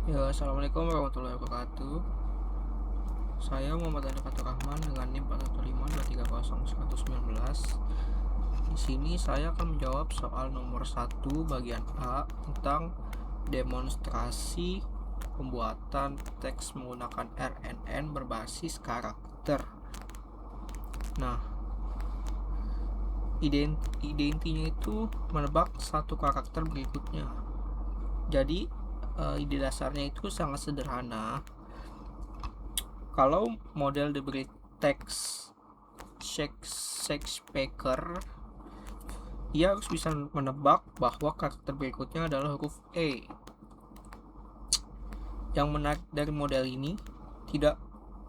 Ya, assalamualaikum warahmatullahi wabarakatuh. Saya Muhammad Ali Fatur Rahman dengan NIM 415230119. Di sini saya akan menjawab soal nomor 1 bagian A tentang demonstrasi pembuatan teks menggunakan RNN berbasis karakter. Nah, intinya itu menebak satu karakter berikutnya. Jadi, ide dasarnya itu sangat sederhana. Kalau model diberi teks Shakespeare, ia harus bisa menebak bahwa karakter berikutnya adalah huruf E. Yang menarik dari model ini,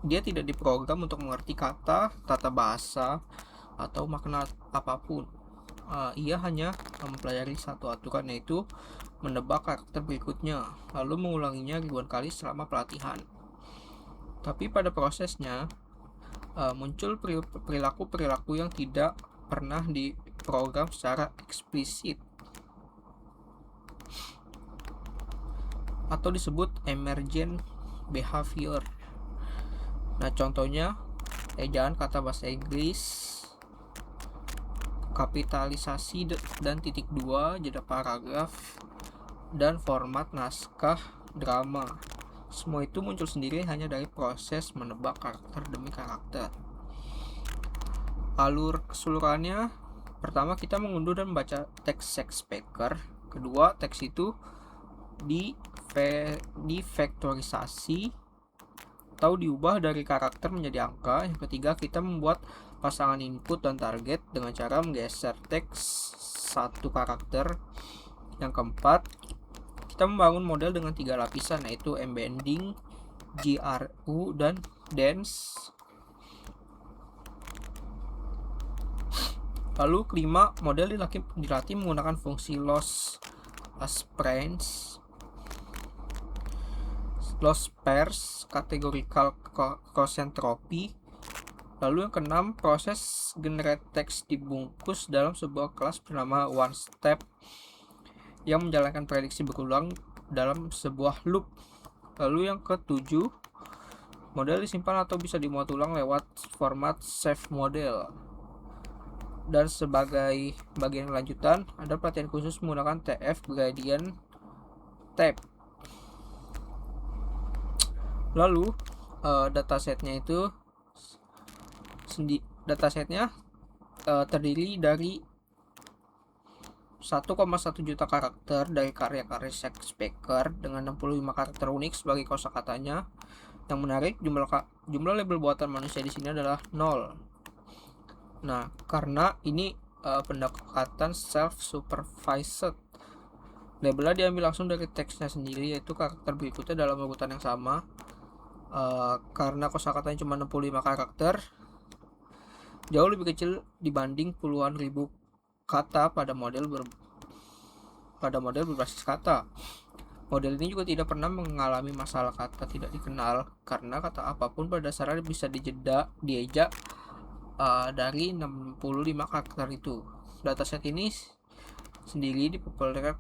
dia tidak diprogram untuk mengerti kata, tata bahasa, atau makna apapun. Ia hanya mempelajari satu aturan, yaitu menebak karakter berikutnya, lalu mengulanginya ribuan kali selama pelatihan. Tapi pada prosesnya, muncul perilaku-perilaku yang tidak pernah diprogram secara eksplisit atau disebut emergent behavior. Nah, contohnya ejaan kata bahasa Inggris, kapitalisasi dan titik dua, jeda paragraf, dan format naskah drama. Semua itu muncul sendiri hanya dari proses menebak karakter demi karakter. Alur keseluruhannya, pertama kita mengunduh dan membaca teks Shakespeare. Kedua, teks itu difaktorisasi atau diubah dari karakter menjadi angka. Yang ketiga, kita membuat pasangan input dan target dengan cara menggeser teks satu karakter. Yang keempat, kita membangun model dengan 3 lapisan, yaitu embedding, GRU, dan dense. Lalu kelima, model dilatih menggunakan fungsi loss pairs, categorical cross-entropy. Lalu yang keenam, proses generate text dibungkus dalam sebuah kelas bernama OneStep yang menjalankan prediksi berulang dalam sebuah loop. Lalu yang ketujuh, model disimpan atau bisa dimuat ulang lewat format save model. Dan sebagai bagian lanjutan, ada pelatihan khusus menggunakan TF gradient tab. Lalu datasetnya terdiri dari 1,1 juta karakter dari karya-karya Shakespeare dengan 65 karakter unik sebagai kosakatanya. Yang menarik, jumlah label buatan manusia di sini adalah 0. Nah, karena ini pendekatan self-supervised, labelnya diambil langsung dari teksnya sendiri, yaitu karakter berikutnya dalam urutan yang sama. Karena kosakatanya cuma 65 karakter, jauh lebih kecil dibanding puluhan ribu kata pada model berbasis kata. Model ini juga tidak pernah mengalami masalah kata tidak dikenal, karena kata apapun pada dasarnya bisa diejak dari 65 karakter itu. Dataset ini sendiri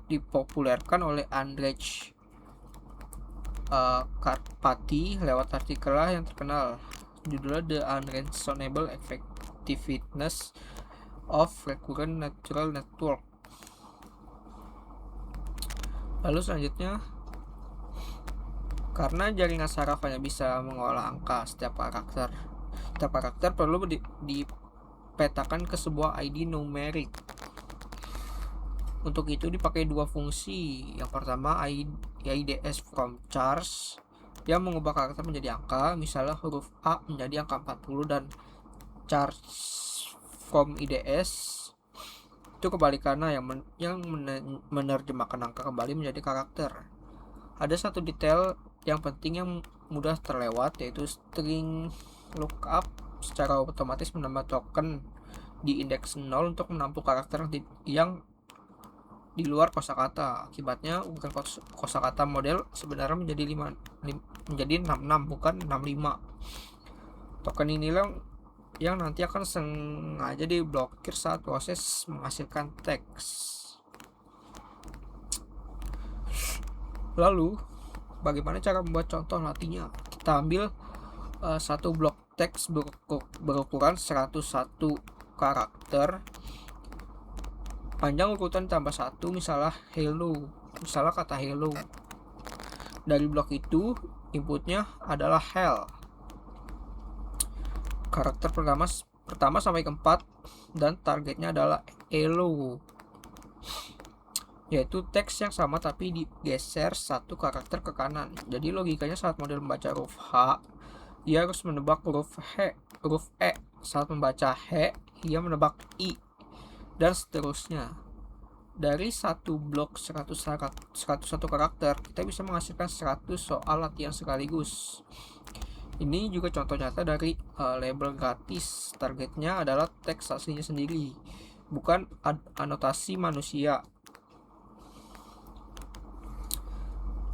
dipopulerkan oleh Andrzej Karpathy lewat artikel yang terkenal, judulnya The Unreasonable Effectiveness of Recurrent Neural Network. Lalu selanjutnya, karena jaringan saraf hanya bisa mengolah angka, setiap karakter perlu dipetakan ke sebuah ID numerik. Untuk itu dipakai dua fungsi. Yang pertama, IDS from chars yang mengubah karakter menjadi angka, misalnya huruf A menjadi angka 40, dan chars from IDS itu kebalikannya, yang menerjemahkan angka kembali menjadi karakter. Ada satu detail yang penting yang mudah terlewat, yaitu string lookup secara otomatis menambah token di indeks 0 untuk menampung karakter yang di luar kosakata. Akibatnya bukan kosakata model sebenarnya menjadi 66 bukan 65. Token inilah yang nanti akan sengaja diblokir saat proses menghasilkan teks. Lalu bagaimana cara membuat contoh latihnya. Kita ambil satu blok teks berukuran 101 karakter, panjang urutan tambah 1, misalnya kata hello. Dari blok itu inputnya adalah hell, karakter pertama sampai keempat, dan targetnya adalah hello, yaitu teks yang sama tapi digeser satu karakter ke kanan. Jadi logikanya saat model membaca huruf H, ia harus menebak huruf E. Saat membaca H, ia menebak I, dan seterusnya. Dari satu blok 101 karakter, kita bisa menghasilkan 100 soal latihan sekaligus. Ini juga contoh nyata dari label gratis. Targetnya adalah teks aslinya sendiri, bukan anotasi manusia.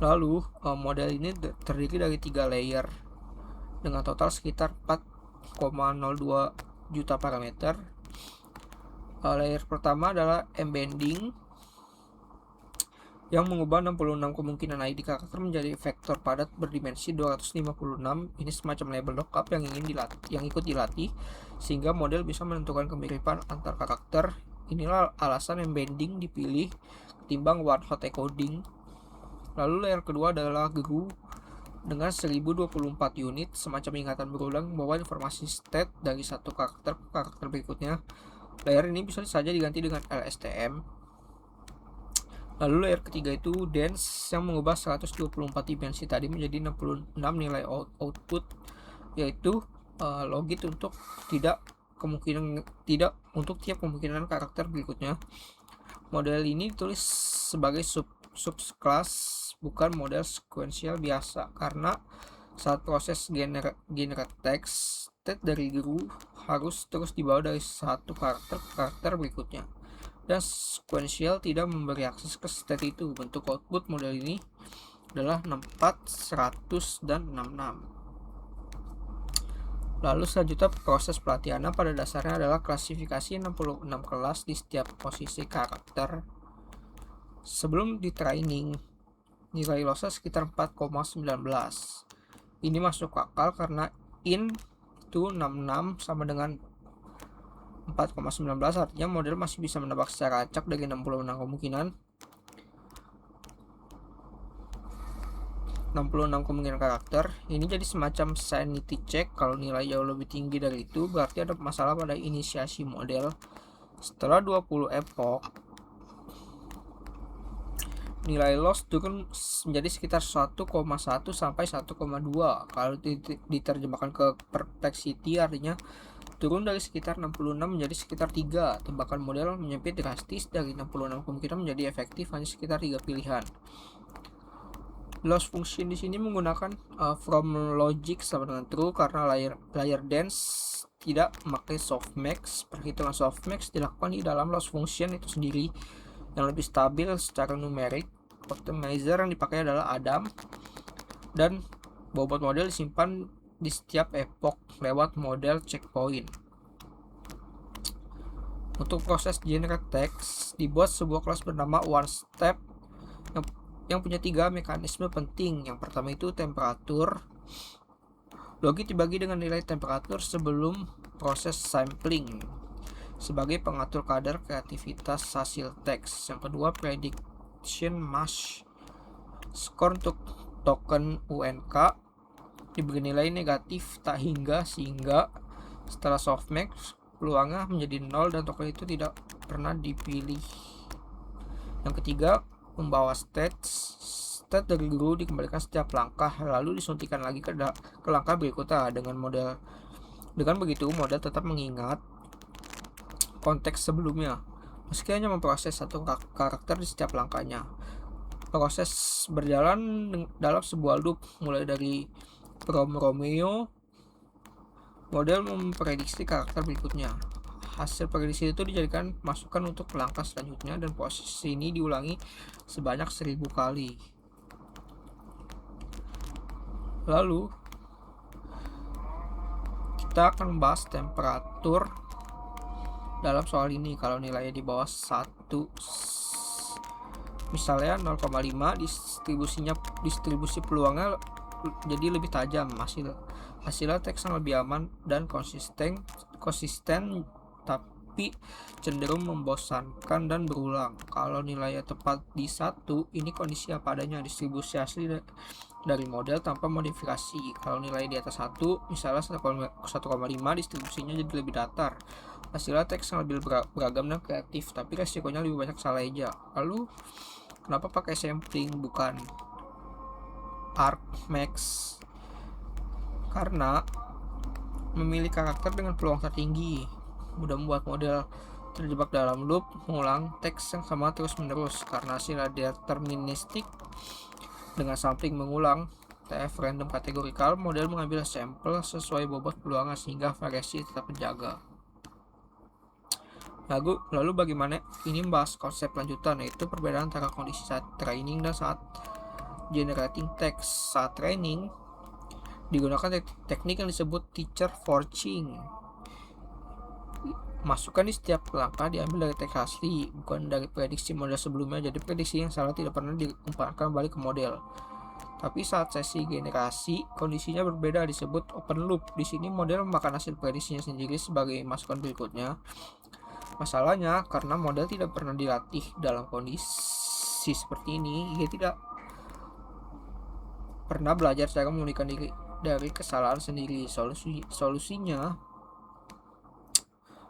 Lalu model ini terdiri dari 3 layer dengan total sekitar 4,02 juta parameter. Layer pertama adalah embedding yang mengubah 66 kemungkinan ID karakter menjadi vektor padat berdimensi 256. Ini semacam label lookup yang ikut dilatih sehingga model bisa menentukan kemiripan antar karakter. Inilah alasan embedding dipilih ketimbang one hot encoding. Lalu layer kedua adalah GRU dengan 1024 unit, semacam ingatan berulang membawa informasi state dari satu karakter ke karakter berikutnya. Layer ini bisa saja diganti dengan LSTM. Lalu layer ketiga itu dense yang mengubah 124 dimensi tadi menjadi 66 nilai output, yaitu logit untuk tiap kemungkinan karakter berikutnya. Model ini ditulis sebagai subclass, bukan model sekuensial biasa, karena saat proses generate text, state dari GRU harus terus dibawa dari satu karakter ke karakter berikutnya, dan sequential tidak memberi akses ke state itu. Bentuk output model ini adalah 64, 100, dan 66. Lalu selanjutnya proses pelatihannya pada dasarnya adalah klasifikasi 66 kelas di setiap posisi karakter. Sebelum di training, nilai lossnya sekitar 4,19. Ini masuk akal karena in itu 66 sama dengan 4,19, artinya model masih bisa menebak secara acak dari 66 kemungkinan. 66 kemungkinan karakter ini jadi semacam sanity check. Kalau nilai jauh lebih tinggi dari itu, berarti ada masalah pada inisiasi model. Setelah 20 epoch, nilai loss turun menjadi sekitar 1,1 sampai 1,2. Kalau diterjemahkan ke perplexity, artinya turun dari sekitar 66 menjadi sekitar 3. Tebakan model menyempit drastis dari 66 kemungkinan menjadi efektif hanya sekitar 3 pilihan. Loss function di sini menggunakan from logic sama dengan true karena layer dense tidak memakai softmax. Perhitungan softmax dilakukan di dalam loss function itu sendiri yang lebih stabil secara numerik. Optimizer yang dipakai adalah Adam, dan bobot model disimpan di setiap epoch lewat model checkpoint. Untuk proses generate text, dibuat sebuah kelas bernama OneStep yang punya 3 mekanisme penting. Yang pertama itu temperatur. Logit dibagi dengan nilai temperatur sebelum proses sampling sebagai pengatur kadar kreativitas hasil teks. Yang kedua prediction mask. Skor untuk token UNK diberi nilai negatif tak hingga, sehingga setelah softmax peluangnya menjadi 0 dan token itu tidak pernah dipilih. Yang ketiga membawa state dari GRU dikembalikan setiap langkah lalu disuntikan lagi ke langkah berikutnya. Dengan begitu model tetap mengingat konteks sebelumnya meski hanya memproses satu karakter di setiap langkahnya. Proses berjalan dalam sebuah loop mulai dari from Romeo. Model memprediksi karakter berikutnya. Hasil prediksi itu dijadikan masukan untuk langkah selanjutnya, dan proses ini diulangi sebanyak 1000 kali. Lalu kita akan membahas temperatur dalam soal ini. Kalau nilainya di bawah 1 Misalnya 0,5 distribusi peluangnya jadi lebih tajam, hasilnya teks yang lebih aman dan konsisten tapi cenderung membosankan dan berulang. Kalau nilainya tepat di 1, ini kondisi apa adanya, distribusi asli dari model tanpa modifikasi. Kalau nilai di atas 1, misalnya 1,5, distribusinya jadi lebih datar, hasilnya teks yang lebih beragam dan kreatif, tapi resikonya lebih banyak salah eja. Lalu kenapa pakai sampling bukan argmax? Karena memilih karakter dengan peluang tertinggi mudah membuat model terjebak dalam loop mengulang teks yang sama terus-menerus. Karena hasilnya deterministik dengan sampling mengulang TF random kategorikal, model mengambil sampel sesuai bobot peluangnya sehingga variasi tetap terjaga. Lalu bagaimana ini membahas konsep lanjutan, yaitu perbedaan antara kondisi saat training dan saat generating text. Saat training digunakan teknik yang disebut teacher forcing. Masukan di setiap langkah diambil dari teks asli, bukan dari prediksi model sebelumnya. Jadi prediksi yang salah tidak pernah diumpankan balik ke model. Tapi saat sesi generasi, kondisinya berbeda, disebut open loop. Di sini model memakan hasil prediksinya sendiri sebagai masukan berikutnya. Masalahnya, karena model tidak pernah dilatih dalam kondisi seperti ini, ia tidak pernah belajar cara memulihkan diri dari kesalahan sendiri. Solusinya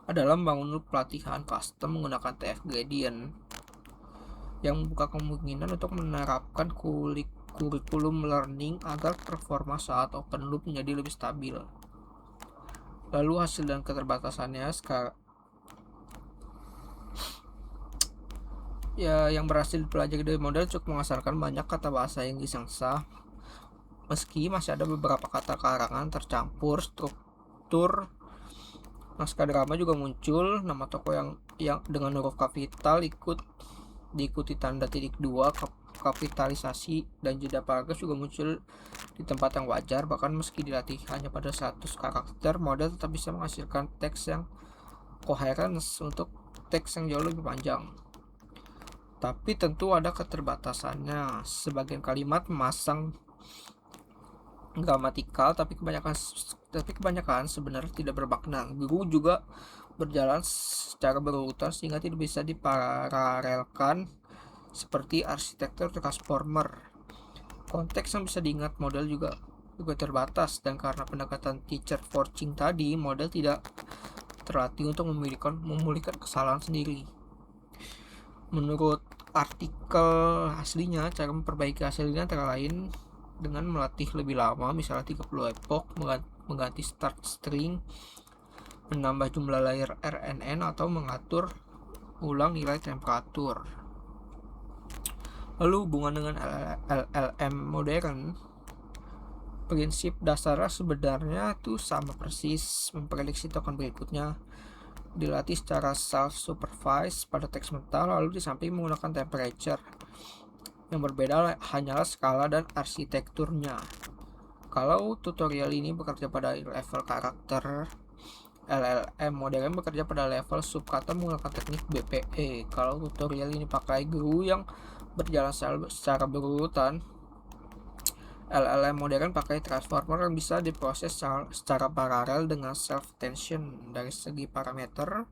adalah membangun loop pelatihan custom menggunakan TF gradient yang membuka kemungkinan untuk menerapkan kurikulum learning agar performa saat open loop menjadi lebih stabil. Lalu hasil dan keterbatasannya sekarang yang berhasil dipelajari dari model cukup mengasarkan banyak kata bahasa Inggris yang sah, meski masih ada beberapa kata karangan tercampur. Struktur naskah drama juga muncul, nama tokoh yang dengan huruf kapital diikuti tanda titik 2 kapitalisasi, dan jeda paragraf juga muncul di tempat yang wajar. Bahkan meski dilatih hanya pada 100 karakter, model tetap bisa menghasilkan teks yang koheren untuk teks yang jauh lebih panjang. Tapi tentu ada keterbatasannya. Sebagian kalimat memasang gramatikal, tapi kebanyakan sebenarnya tidak bermakna. Guru juga berjalan secara berurutan sehingga tidak bisa diparalelkan seperti arsitektur transformer. Konteks yang bisa diingat model juga terbatas, dan karena pendekatan teacher forcing tadi, model tidak terlatih untuk memulihkan kesalahan sendiri. Menurut artikel aslinya, cara memperbaiki hasil ini antara lain dengan melatih lebih lama, misalnya 30 epoch, mengganti start string, menambah jumlah layer RNN, atau mengatur ulang nilai temperatur. Lalu hubungan dengan LLM modern, prinsip dasarnya sebenarnya itu sama persis. Memprediksi token berikutnya dilatih secara self-supervised pada teks mentah, lalu di samping menggunakan temperature. Yang berbeda hanyalah skala dan arsitekturnya. Kalau tutorial ini bekerja pada level karakter, LLM modern bekerja pada level subkata menggunakan teknik BPE. Kalau tutorial ini pakai GRU yang berjalan secara berurutan, LLM modern pakai transformer yang bisa diproses secara paralel dengan self-tension. Dari segi parameter,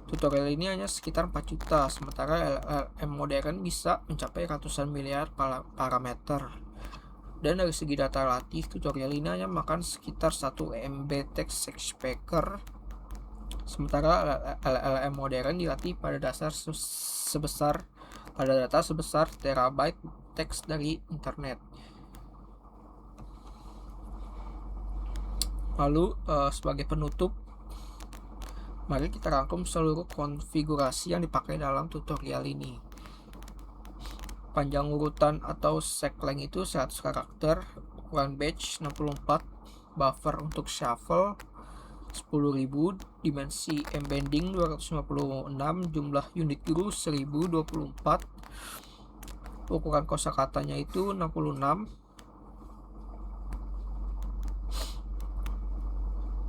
tutorial ini hanya sekitar 4 juta, sementara LLM modern bisa mencapai ratusan miliar parameter. Dan dari segi data latih, tutorial ini hanya makan sekitar 1 MB text expector, sementara LLM modern dilatih pada data sebesar terabyte teks dari internet. Lalu sebagai penutup, mari kita rangkum seluruh konfigurasi yang dipakai dalam tutorial ini. Panjang urutan atau sec length itu 100 karakter, ukuran batch 64, buffer untuk shuffle 10.000, dimensi embedding 256, jumlah unit guru 1024, ukuran kosakatanya itu 66,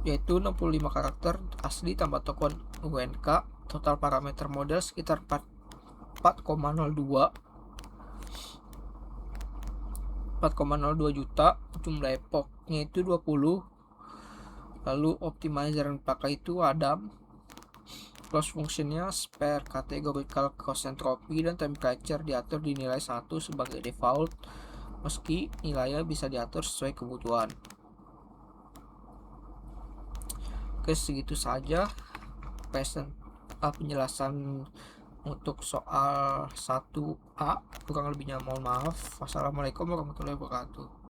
yaitu 65 karakter asli tambah token UNK. Total parameter model sekitar 4,02 juta, jumlah epochnya itu 20. Lalu optimizer yang dipakai itu Adam, close functionnya spare, categorical cost entropy, dan temperature diatur di nilai 1 sebagai default, meski nilainya bisa diatur sesuai kebutuhan. Oke, segitu saja penjelasan untuk soal 1A. Kurang lebihnya mohon maaf. Wassalamualaikum warahmatullahi wabarakatuh.